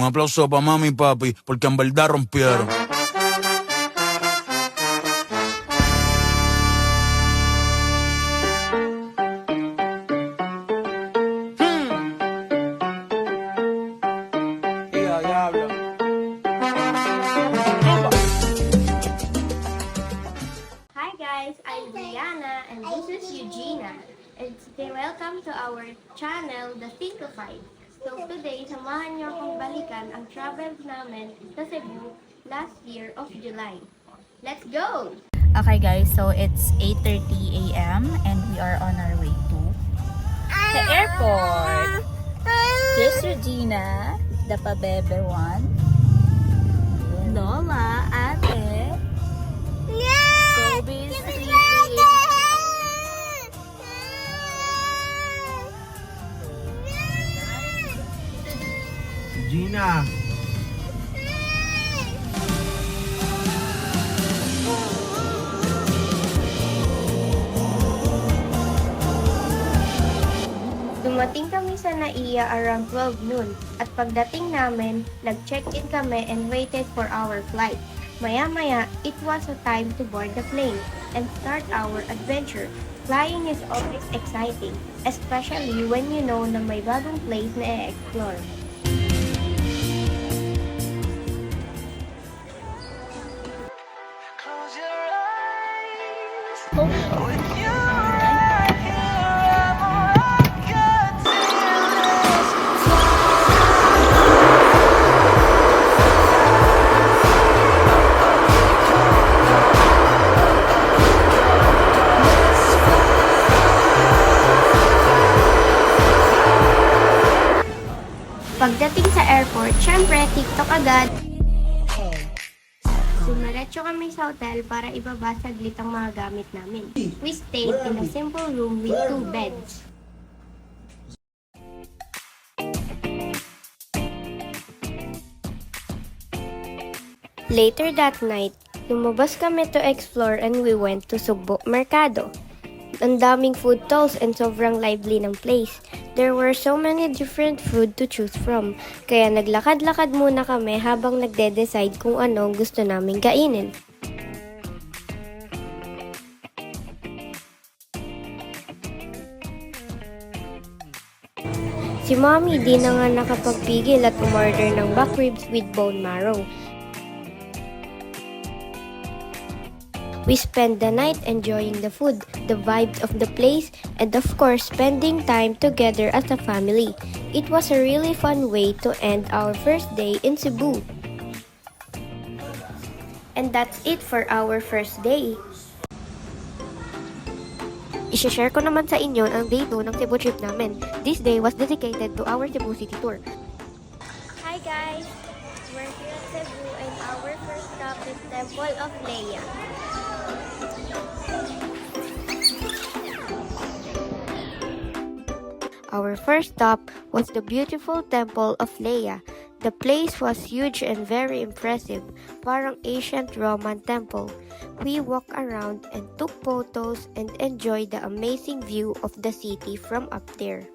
aplauso para mami y papi, porque en verdad rompieron. Hi guys, I'm Brianna and this is Eugenia. And today, welcome to our channel, The Thinkified. So today, samahan niyo akong balikan ang travels namin sa Cebu last year of July. Let's go! Okay guys, so it's 8:30 a.m. and we are on our way to the airport. Here's Regina, the pabebe one. Lola, ate. Kobe's sleeping. Gina. Dumating kami sa Naiya around 12 noon at pagdating namin, nag-check-in kami and waited for our flight. Maya-maya, it was a time to board the plane and start our adventure. Flying is always exciting, especially when you know na may bagong place na i-explore. Pagdating sa airport, syempre, TikTok agad. Dumiretso kami sa hotel para ibaba saglit ang mga gamit namin. We stayed in a simple room with 2 beds. Later that night, lumabas kami to explore and we went to Sugbo Mercado. Ang daming food stalls and sobrang lively ng place. There were so many different food to choose from. Kaya naglakad-lakad muna kami habang nagde-decide kung ano gusto naming kainin. Si Mommy di na nga nakapagpigil at umorder ng back ribs with bone marrow. We spent the night enjoying the food, the vibes of the place, and of course spending time together as a family. It was a really fun way to end our first day in Cebu. And that's it for our first day. I-share ko naman sa inyo ang day 2 ng Cebu trip namin. This day was dedicated to our Cebu City tour. Hi guys! We're here at Cebu and our first stop is Temple of Leia. Our first stop was the beautiful Temple of Leia. The place was huge and very impressive, parang ancient Roman temple. We walked around and took photos and enjoyed the amazing view of the city from up there.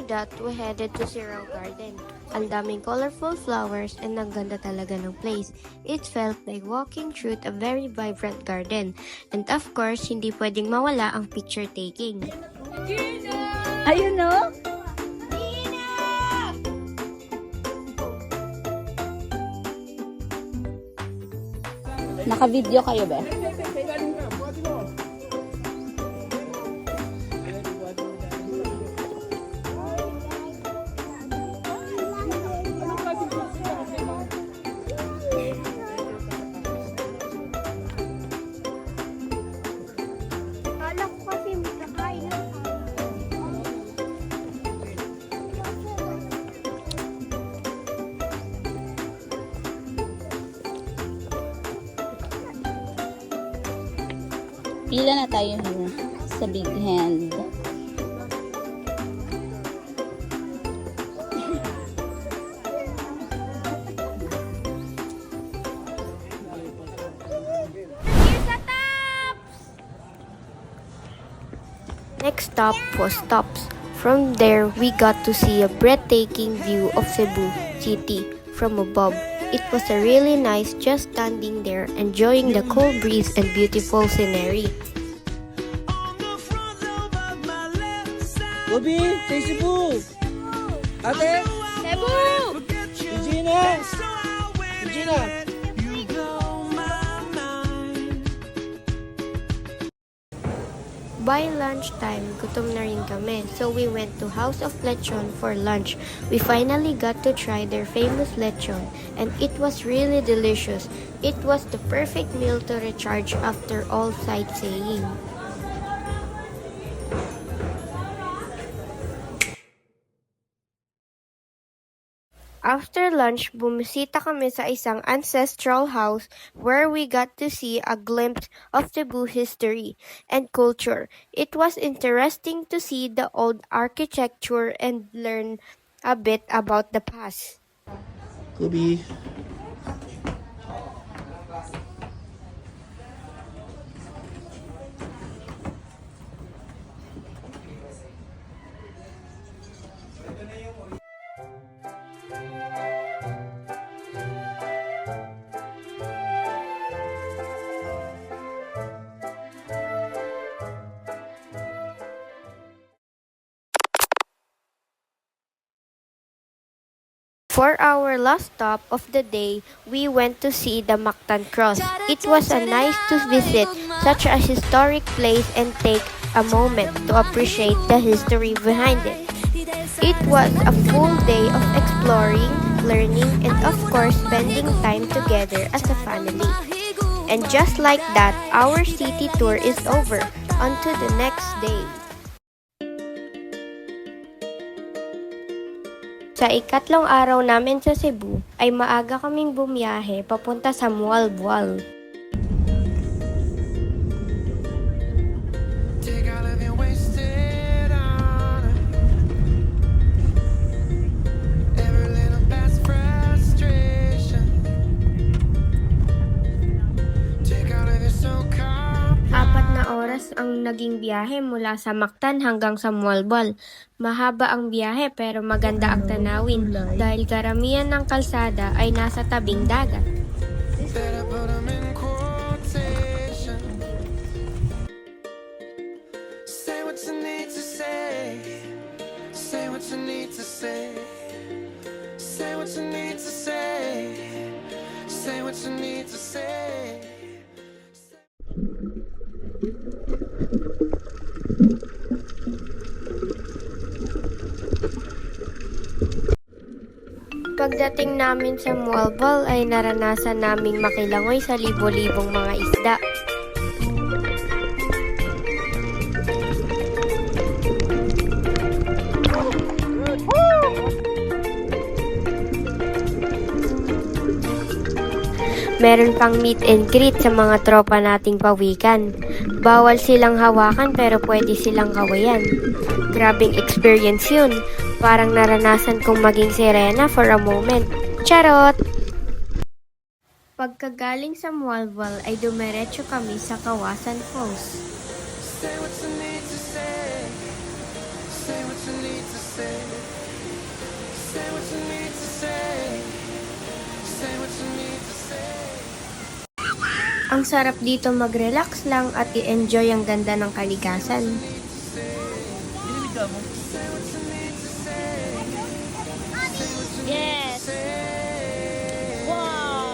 That we headed to Sirao Garden. Ang daming colorful flowers and ang ganda talaga ng place. It felt like walking through a very vibrant garden. And of course, hindi pwedeng mawala ang picture taking. Ayun no? Naka-video kayo ba? Pila na tayo sa big hand. next stop was Tops. From there, we got to see a breathtaking view of Cebu City from above. It was a really nice just standing there, enjoying the cool breeze and beautiful scenery. Bobby, say Cebu! Ate! Cebu! Regina! Regina! By lunchtime, gutom na rin kami, so we went to House of Lechon for lunch. We finally got to try their famous lechon, and it was really delicious. It was the perfect meal to recharge after all sightseeing. After lunch, bumisita kami sa isang ancestral house where we got to see a glimpse of Cebu history and culture. It was interesting to see the old architecture and learn a bit about the past. Bobby. For our last stop of the day, we went to see the Mactan Cross. It was a nice to visit such a historic place and take a moment to appreciate the history behind it. It was a full day of exploring, learning, and of course spending time together as a family. And just like that, our city tour is over. On to the next day. Sa ikatlong araw namin sa Cebu, ay maaga kaming bumiyahe papunta sa Mualboal. Ang naging biyahe mula sa Mactan hanggang sa Mualboal. Mahaba ang biyahe pero maganda ang tanawin dahil karamihan ng kalsada ay nasa tabing dagat. Pagdating namin sa Mualboal ay naranasan naming makilangoy sa libo-libong mga isda. Meron pang meet and greet sa mga tropa nating pawikan. Bawal silang hawakan pero pwede silang kawayan. Grabing experience yun. Parang naranasan kong maging sirena for a moment. Charot! Pagkagaling sa Mualboal ay dumiretso kami sa Kawasan Falls. Ang sarap dito mag-relax lang at i-enjoy ang ganda ng kalikasan. Yes! Wow!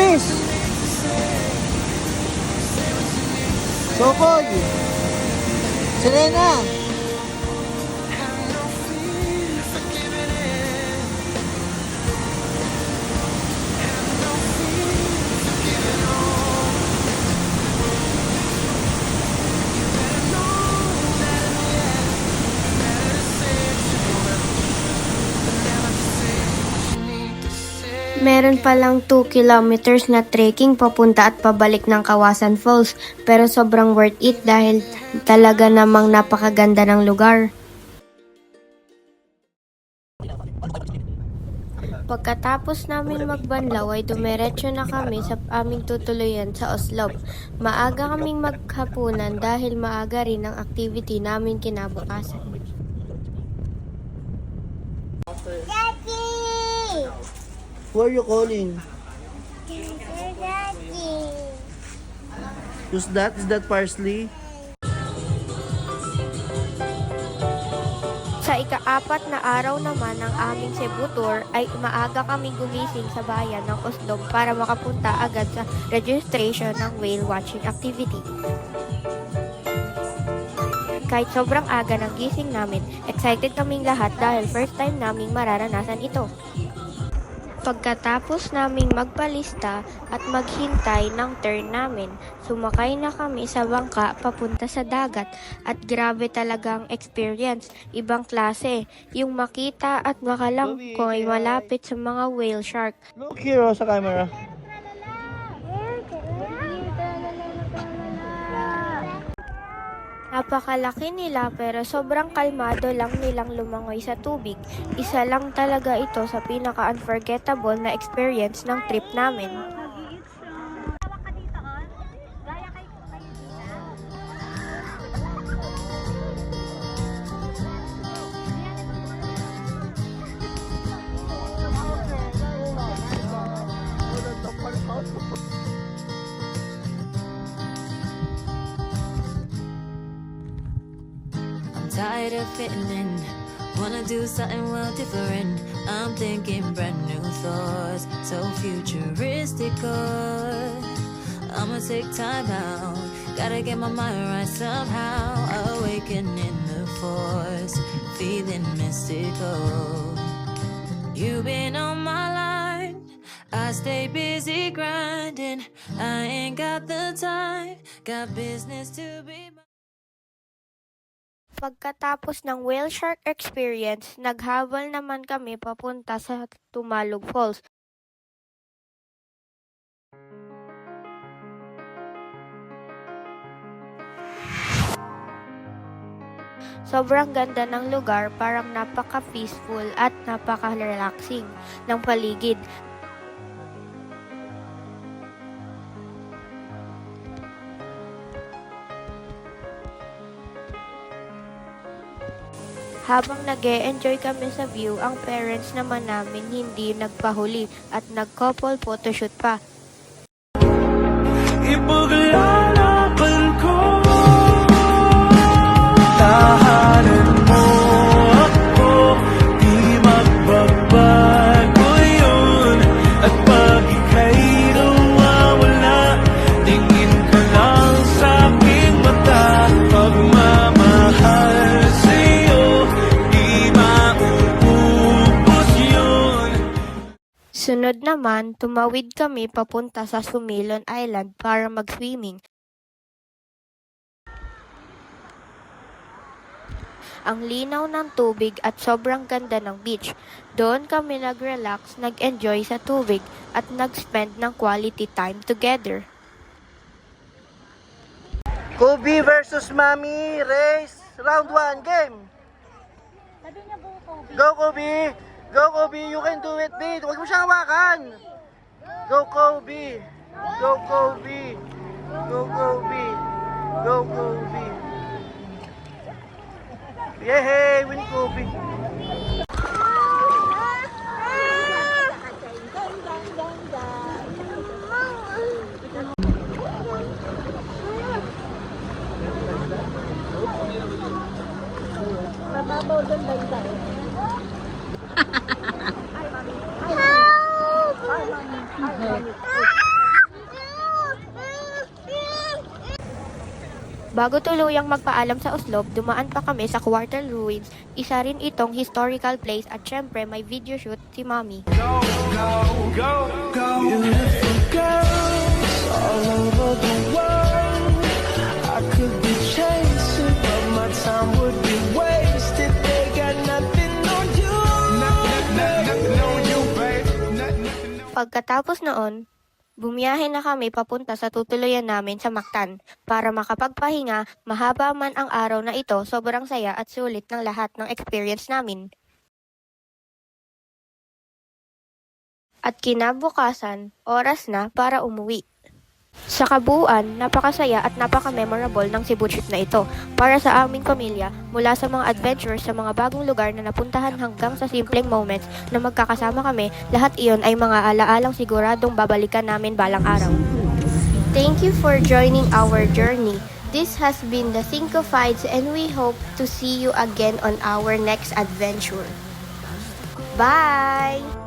Miss! Sokoy! Serena! Meron palang 2 kilometers na trekking papunta at pabalik ng Kawasan Falls, pero sobrang worth it dahil talaga namang napakaganda ng lugar. Pagkatapos namin magbanlaw ay dumiretso na kami sa aming tutuluyan sa Oslob. Maaga kaming maghapunan dahil maaga rin ang activity namin kinabukasan. Who are you calling? Who's that? Is that parsley? Sa ika-4 na araw naman ng aming Cebu tour ay maaga kaming gumising sa bayan ng Oslob para makapunta agad sa registration ng whale watching activity. Kahit sobrang aga ng gising namin, excited kaming lahat dahil first time naming mararanasan ito. Pagkatapos naming magpalista at maghintay ng turn namin, sumakay na kami sa bangka papunta sa dagat at grabe talagang experience, ibang klase, yung makita at makalangkoy malapit sa mga whale shark. Look here sa camera. Napakalaki nila pero sobrang kalmado lang nilang lumangoy sa tubig. Isa lang talaga ito sa pinaka-unforgettable na experience ng trip namin. Tired of fitting in, wanna do something well different. I'm thinking brand new thoughts, so futuristic. I'ma take time out, gotta get my mind right somehow. Awakening the force, feeling mystical. You've been on my line, I stay busy grinding. I ain't got the time, got business to be. Pagkatapos ng whale shark experience, naghabol naman kami papunta sa Tumalog Falls. Sobrang ganda ng lugar, parang napaka-peaceful at napaka-relaxing ng paligid. Habang nag-e-enjoy kami sa view, ang parents naman namin hindi nagpahuli at nag-couple photoshoot pa. Ipaglalaban ko, tahanan mo ako, di magbabago yun. At pag ika'y nawawala, tingin ka lang sa aking mata. Pagmamahal sa'yo, di mauubos yun. Sunod naman, tumawid kami papunta sa Sumilon Island para mag-swimming. Ang linaw ng tubig at sobrang ganda ng beach. Doon kami nag-relax, nag-enjoy sa tubig at nag-spend ng quality time together. Kobe versus Mami, race, round 1, game. Go Kobe! Go Kobe, you can do it, babe. Huwag mo siyang hawakan. Go Kobe! Go Kobe! Go Kobe! Go Kobe! Yehey! Win Kobe! Bago tuluyang magpaalam sa Oslob, dumaan pa kami sa Quartal Ruins. Isa rin itong historical place at syempre may video shoot si Mami. Go, go, go. Beautiful girls all over the world. I could be chasing, but my time would be wasted. They got nothing on you. Nothing on you, babe. Nothing on Pagkatapos noon, bumiyahe na kami papunta sa tutuluyan namin sa Mactan para makapagpahinga. Mahaba man ang araw na ito, sobrang saya at sulit ng lahat ng experience namin. At kinabukasan, oras na para umuwi. Sa kabuuan, napakasaya at napaka-memorable ng Cebu trip na ito para sa aming pamilya, mula sa mga adventures sa mga bagong lugar na napuntahan hanggang sa simpleng moments na magkakasama kami. Lahat iyon ay mga alaalang siguradong babalikan namin balang araw. Thank you for joining our journey. This has been the Cinco Fides and we hope to see you again on our next adventure. Bye!